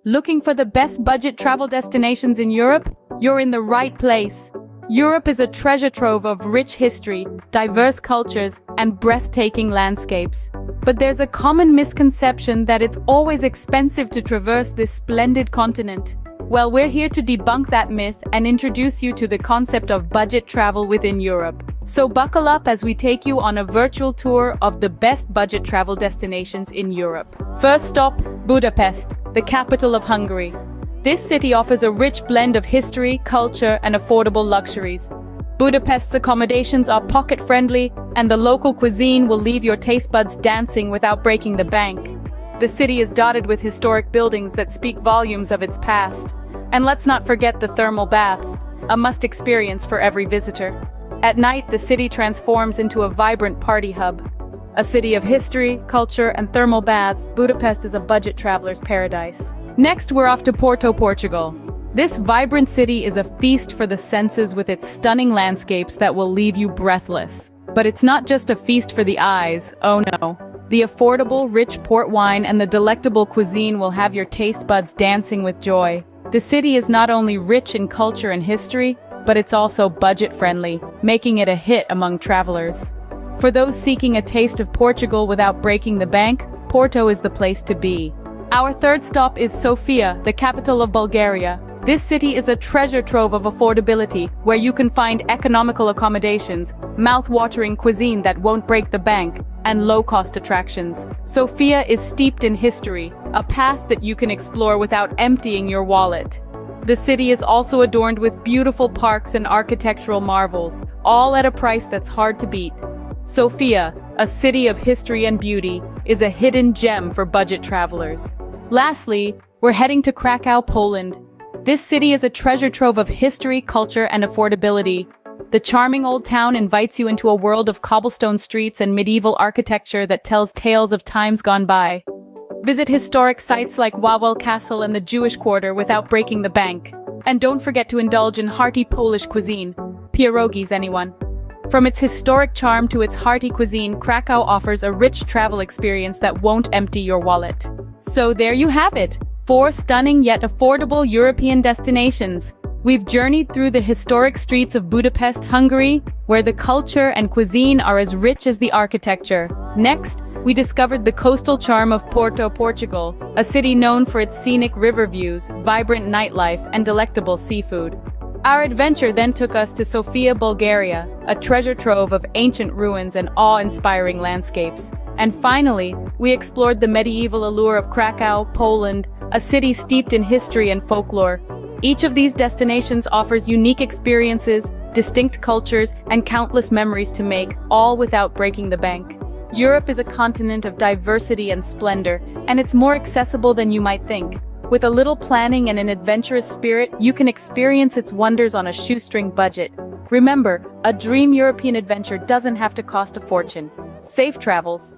Looking for the best budget travel destinations in Europe? You're in the right place. Europe is a treasure trove of rich history, diverse cultures, and breathtaking landscapes. But there's a common misconception that it's always expensive to traverse this splendid continent. Well, we're here to debunk that myth and introduce you to the concept of budget travel within Europe. So buckle up as we take you on a virtual tour of the best budget travel destinations in Europe. First stop, Budapest, the capital of Hungary. This city offers a rich blend of history, culture, and affordable luxuries. Budapest's accommodations are pocket-friendly, and the local cuisine will leave your taste buds dancing without breaking the bank. The city is dotted with historic buildings that speak volumes of its past. And let's not forget the thermal baths, a must-experience for every visitor. At night, the city transforms into a vibrant party hub. A city of history, culture, and thermal baths, Budapest is a budget traveler's paradise. Next, we're off to Porto, Portugal. This vibrant city is a feast for the senses with its stunning landscapes that will leave you breathless. But it's not just a feast for the eyes, oh no. The affordable, rich port wine and the delectable cuisine will have your taste buds dancing with joy. The city is not only rich in culture and history, but it's also budget-friendly, making it a hit among travelers. For those seeking a taste of Portugal without breaking the bank, Porto is the place to be. Our third stop is Sofia, the capital of Bulgaria. This city is a treasure trove of affordability, where you can find economical accommodations, mouth-watering cuisine that won't break the bank, and low-cost attractions. Sofia is steeped in history, a past that you can explore without emptying your wallet. The city is also adorned with beautiful parks and architectural marvels, all at a price that's hard to beat. Sofia, a city of history and beauty, is a hidden gem for budget travelers. Lastly, we're heading to Krakow, Poland. This city is a treasure trove of history, culture, and affordability. The charming old town invites you into a world of cobblestone streets and medieval architecture that tells tales of times gone by. Visit historic sites like Wawel Castle and the Jewish Quarter without breaking the bank. And don't forget to indulge in hearty Polish cuisine. Pierogies, anyone. From its historic charm to its hearty cuisine, Krakow offers a rich travel experience that won't empty your wallet. So there you have it, 4 stunning yet affordable European destinations. We've journeyed through the historic streets of Budapest, Hungary, where the culture and cuisine are as rich as the architecture. Next, we discovered the coastal charm of Porto, Portugal, a city known for its scenic river views, vibrant nightlife, and delectable seafood. Our adventure then took us to Sofia, Bulgaria, a treasure trove of ancient ruins and awe-inspiring landscapes. And finally, we explored the medieval allure of Krakow, Poland, a city steeped in history and folklore. Each of these destinations offers unique experiences, distinct cultures, and countless memories to make, all without breaking the bank. Europe is a continent of diversity and splendor, and it's more accessible than you might think. With a little planning and an adventurous spirit, you can experience its wonders on a shoestring budget. Remember, a dream European adventure doesn't have to cost a fortune. Safe travels!